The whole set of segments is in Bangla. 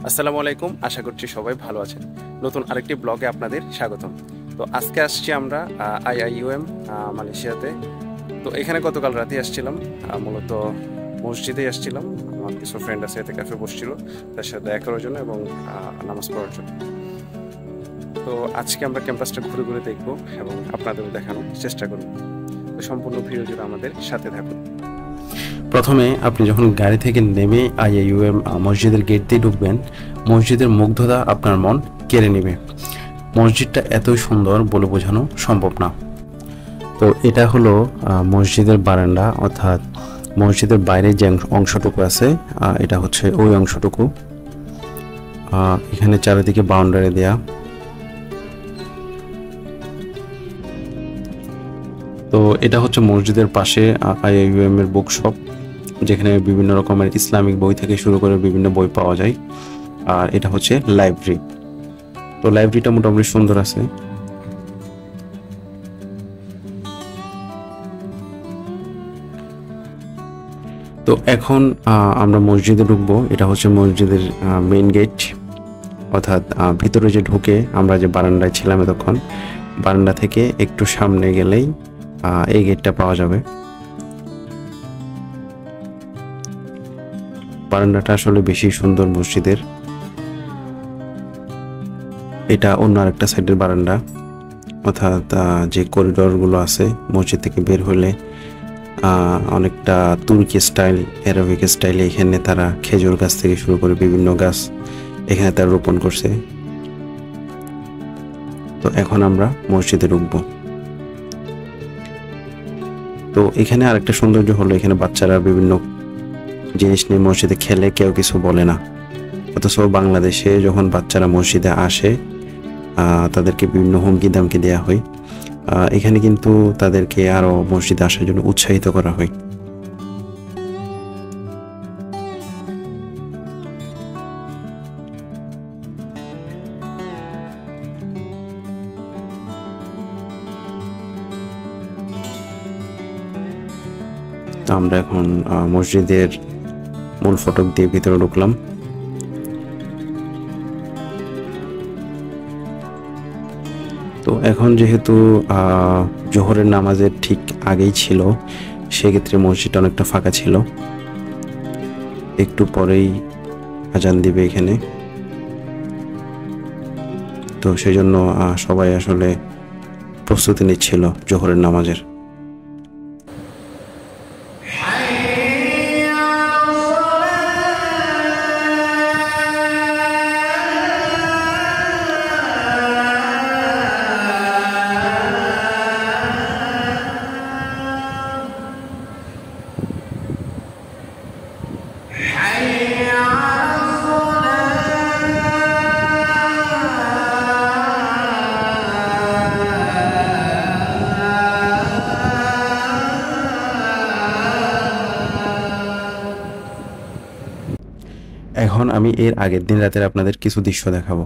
আসসালামু আলাইকুম, আশা করছি সবাই ভালো আছেন। নতুন আরেকটি ব্লগে আপনাদের স্বাগতম। তো আজকে আসছি আমরা আইআইইউএম মালয়েশিয়াতে। তো এখানে গতকাল রাতে আসছিলাম, মূলত মসজিদে আসছিলাম। আমার কিছু ফ্রেন্ড আছে, এতে ক্যাফে বসছিল, তার সাথে দেখা করার জন্য এবং নামাজ পড়ার জন্য। তো আজকে আমরা ক্যাম্পাসটা ঘুরে ঘুরে দেখবো এবং আপনাদেরও দেখানোর চেষ্টা করব। তো সম্পূর্ণ ভিডিও জুড়ে আমাদের সাথে থাকুন। প্রথমে আপনি যখন গাড়ি থেকে নেমে আইআইইউএম মসজিদের গেট দিয়ে ঢুকবেন, মসজিদের মুগ্ধতা আপনার মন কেড়ে নেবে। মসজিদটা এতই সুন্দর বলে বোঝানো সম্ভব না। তো এটা হলো মসজিদের বারান্দা, অর্থাৎ মসজিদের বাইরে যে অংশটুকু আছে, এটা হচ্ছে ওই অংশটুকু। এখানে চারিদিকে বাউন্ডারি দেয়া। তো এটা হচ্ছে মসজিদের পাশে আইআইইউএম এর বুকশপ, যেখানে বিভিন্ন রকমের ইসলামিক বই থেকে শুরু করে বিভিন্ন বই পাওয়া যায়। আর এটা হচ্ছে লাইব্রেরি। তো লাইব্রেরিটা মোটামুটি সুন্দর আছে। তো এখন আমরা মসজিদে ঢুকবো। এটা হচ্ছে মসজিদের মেইন গেট, অর্থাৎ ভিতরে যে ঢুকে আমরা যে বারান্দায় ছিলাম এতক্ষণ, বারান্দা থেকে একটু সামনে গেলেই এই গেটটা পাওয়া যাবে। বারান্দাটা আসলে বেশি সুন্দর মসজিদের। এটা অন্য আরেকটা সাইডের বারান্দা, অর্থাৎ যে করিডোরগুলো আছে মসজিদ থেকে বের হলে অনেকটা তুর্কি স্টাইল, অ্যারাবিক স্টাইলে এখানে তারা খেজুর গাছ থেকে শুরু করে বিভিন্ন গাছ এখানে তারা রোপণ করছে। তো এখন আমরা মসজিদে ঢুকবো। তো এখানে আরেকটা সৌন্দর্য হলো, এখানে বাচ্চারা বিভিন্ন জিনিস নিয়ে মসজিদে খেলে, কেউ কিছু বলে না। অথচ বাংলাদেশে যখন বাচ্চারা মসজিদে আসে তাদেরকে বিভিন্ন হুমকি দামকি দেওয়া হয়। এখানে কিন্তু তাদেরকে আরো মসজিদে আসার জন্য উৎসাহিত করা হয়। আমরা এখন মসজিদের মূল ফটক দিয়ে ভিতরে ঢুকলাম। তো এখন যেহেতু জোহরের নামাজের ঠিক আগেই ছিল, সেক্ষেত্রে মসজিদটা অনেকটা ফাঁকা ছিল। একটু পরেই আজান দিবে এখানে, তো সেই জন্য সবাই আসলে প্রস্তুতি নিচ্ছিল জোহরের নামাজের। এখন আমি এর আগের দিন রাতের আপনাদের কিছু দৃশ্য দেখাবো।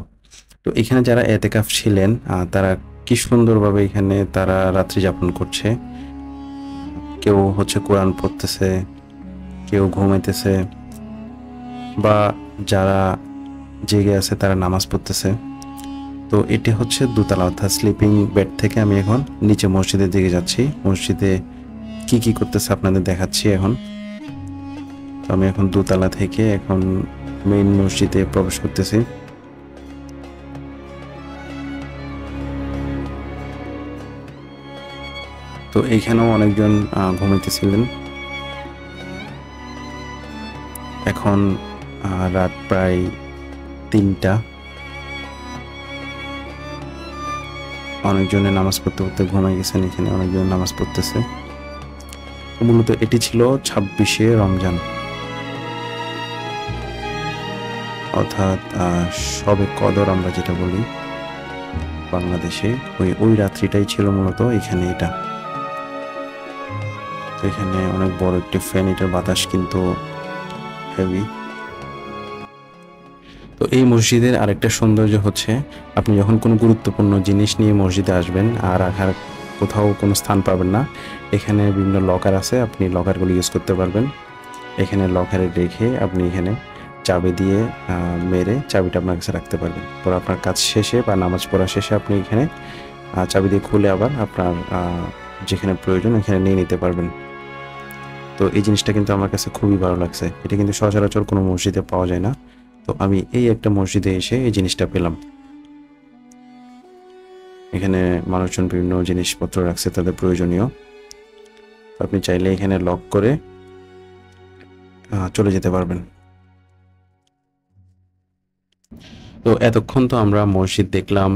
তো এখানে যারা এতেকাফ ছিলেন তারা কি সুন্দরভাবে এখানে তারা রাত্রি যাপন করছে। কেউ হচ্ছে কোরআন পড়তেছে, কেউ ঘুমাইতেছে, বা যারা জেগে আছে তারা নামাজ পড়তেছে। তো এটি হচ্ছে দোতলা, অর্থাৎ স্লিপিং বেড থেকে আমি এখন নিচে মসজিদের দিকে যাচ্ছি। মসজিদে কি কি করতেছে আপনাদের দেখাচ্ছি এখন। তো আমি এখন দোতলা থেকে এখন মেইন মসজিদে প্রবেশ করতেছি। তো এইখানেও অনেকজন ঘুমাইতেছিলেন। এখন রাত প্রায় 3টা। অনেকজনে নামাজ পড়তে পড়তে ঘুমাই গেছেন, এখানে অনেকজন নামাজ পড়তেছে। মূলত এটি ছিল 26শে রমজান, অর্থাৎ শবে কদর আমরা যেটা বলি বাংলাদেশে, ওই রাত্রিটাই ছিল মূলত এখানে এটা। তো এখানে অনেক বড় একটি ফ্যান, এটার বাতাস কিন্তু হেভি। তো এই মসজিদের আরেকটা সৌন্দর্য হচ্ছে, আপনি যখন কোনো গুরুত্বপূর্ণ জিনিস নিয়ে মসজিদে আসবেন আর রাখার কোথাও কোনো স্থান পাবেন না, এখানে বিভিন্ন লকার আছে, আপনি লকারগুলো ইউজ করতে পারবেন। এখানে লকারে রেখে আপনি এখানে চাবি দিয়ে মেরে চাবিটা আপনার কাছে রাখতে পারবেন। পরে আপনার কাজ শেষে বা নামাজ পড়া শেষে আপনি এখানে চাবি দিয়ে খুলে আবার আপনার যেখানে প্রয়োজন এখানে নিয়ে নিতে পারবেন। তো এই জিনিসটা কিন্তু আমার কাছে খুবই ভালো লাগছে। এটা কিন্তু সচরাচর কোনো মসজিদে পাওয়া যায় না। তো আমি এই একটা মসজিদে এসে এই জিনিসটা পেলাম। এখানে মানুষজন বিভিন্ন জিনিসপত্র রাখছে তাদের প্রয়োজনীয়। আপনি চাইলে এখানে লক করে চলে যেতে পারবেন। তো এতক্ষণ তো আমরা মসজিদ দেখলাম,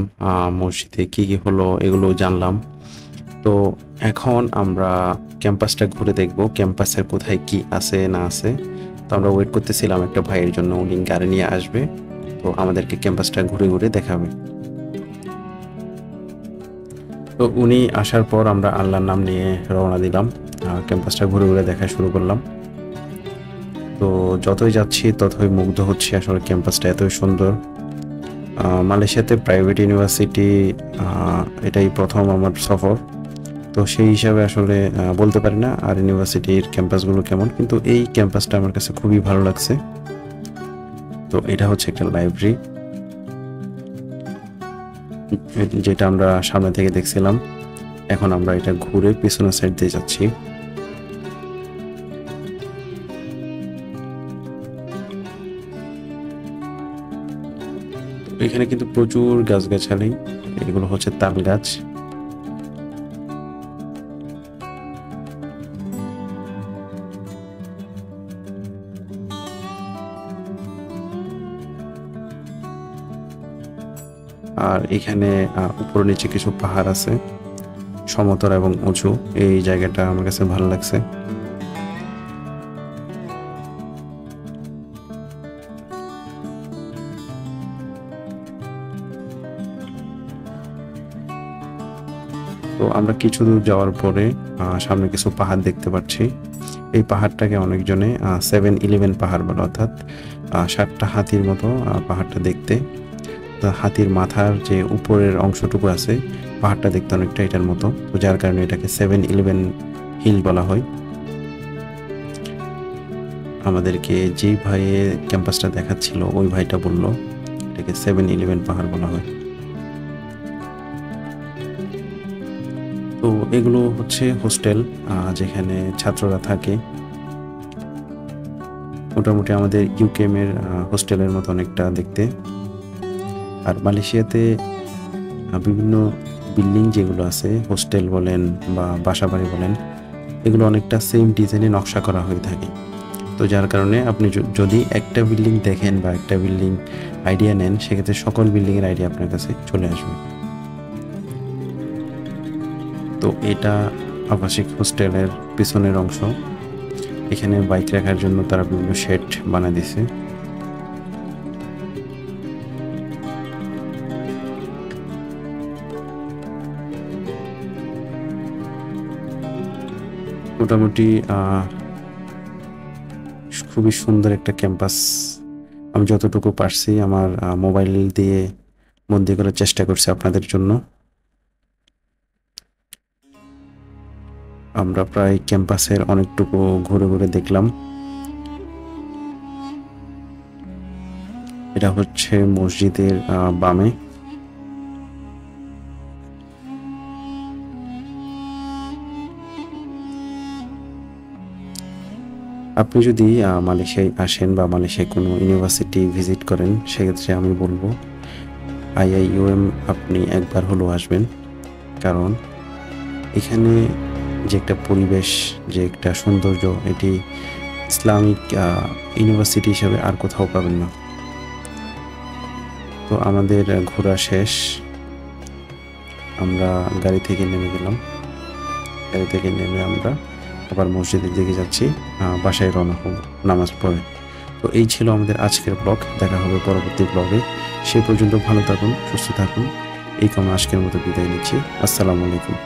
মসজিদে কি কি হলো এগুলো জানলাম। তো এখন আমরা ক্যাম্পাসটা ঘুরে দেখব, ক্যাম্পাসের কোথায় কি আছে না আছে। তো আমরা ওয়েট করতেছিলাম একটা ভাইয়ের জন্য, উনি গাড়ি নিয়ে আসবে, তো আমাদেরকে ক্যাম্পাসটা ঘুরে ঘুরে দেখাবে। তো উনি আসার পর আমরা আল্লাহর নাম নিয়ে রওনা দিলাম, ক্যাম্পাসটা ঘুরে ঘুরে দেখা শুরু করলাম। তো যতই যাচ্ছি ততই মুগ্ধ হচ্ছে, আসলে ক্যাম্পাসটা এতই সুন্দর। মালয়েশিয়াতে প্রাইভেট ইউনিভার্সিটি এটাই প্রথম আমার সফর। তো সেই হিসাবে আসলে বলতে পারি না আর ইউনিভার্সিটির ক্যাম্পাসগুলো কেমন, কিন্তু এই ক্যাম্পাসটা আমার কাছে খুবই ভালো লাগছে। তো এটা হচ্ছে একটা লাইব্রেরি, যেটা আমরা সামনে থেকে দেখছিলাম। এখন আমরা এটা ঘুরে পিছনের সাইড দিয়ে যাচ্ছি। এখানে কিন্তু প্রচুর গাছগাছালি, এগুলো হচ্ছে তাল গাছ। আর এখানে উপর নিচে কিছু পাহাড় আছে, সমতল এবং উঁচু। এই জায়গাটা আমার কাছে ভালো লাগছে। তো আমরা কিছু দূর যাওয়ার পরে সামনে কিছু পাহাড় দেখতে পাচ্ছি। এই পাহাড়টাকে অনেকজনে 7-11 পাহাড় বলে, অর্থাৎ 7টা হাতির মতো পাহাড়টা দেখতে। হাতির মাথার যে উপরের অংশটুকু আছে, পাহাড়টা দেখতে অনেকটা এটার মতো, তো যার কারণে এটাকে 7-11 হিল বলা হয়। আমাদেরকে যেই ভাইয়ে ক্যাম্পাসটা দেখাচ্ছিল ওই ভাইটা বলল এটাকে 7-11 পাহাড় বলা হয়। তো এগুলো হচ্ছে হোস্টেল, যেখানে ছাত্ররা থাকে। মোটামুটি আমাদের ইউকেএম এর হোস্টেলের মতো অনেকটা দেখতে। আর মালয়েশিয়াতে বিভিন্ন বিল্ডিং যেগুলো আছে, হোস্টেল বলেন বা বাসাবাড়ি বলেন, এগুলো অনেকটা সেম ডিজাইনে নকশা করা হয়ে থাকে। তো যার কারণে আপনি যদি একটা বিল্ডিং দেখেন বা একটা বিল্ডিং আইডিয়া নেন, সেক্ষেত্রে সকল বিল্ডিংয়ের আইডিয়া আপনার কাছে চলে আসবে। তো এটা আবাসিক হোস্টেলের পিছনের অংশ। এখানে বাইক রাখার জন্য তারা বিভিন্ন শেড বানিয়ে দিছে। মোটামুটি খুবই সুন্দর একটা ক্যাম্পাস। আমি যতটুকু পারছি আমার মোবাইল দিয়ে বন্দি করার চেষ্টা করছি আপনাদের জন্য। আমরা প্রায় ক্যাম্পাসের অনেকটুকু ঘুরে ঘুরে দেখলাম। এটা হচ্ছে মসজিদের বামে। আপনি যদি মালয়েশিয়ায় আসেন বা মালয়েশিয়ায় কোনো ইউনিভার্সিটি ভিজিট করেন, সেক্ষেত্রে আমি বলবো IIUM আপনি একবার হলেও আসবেন। কারণ এখানে যে একটা পরিবেশ, যে একটা সৌন্দর্য, এটি ইসলামিক ইউনিভার্সিটি হিসেবে আর কোথাও পাবেন না। তো আমাদের ঘোরা শেষ, আমরা গাড়ি থেকে নেমে গেলাম। গাড়ি থেকে নেমে আমরা আবার মসজিদের দিকে যাচ্ছি, বাসায় রওনা হব নামাজ পড়ে। তো এই ছিল আমাদের আজকের ব্লগ। দেখা হবে পরবর্তী ব্লগে। সেই পর্যন্ত ভালো থাকুন, সুস্থ থাকুন। এই কামনা আজকের মতো বিদায় নিচ্ছি। আসসালামু আলাইকুম।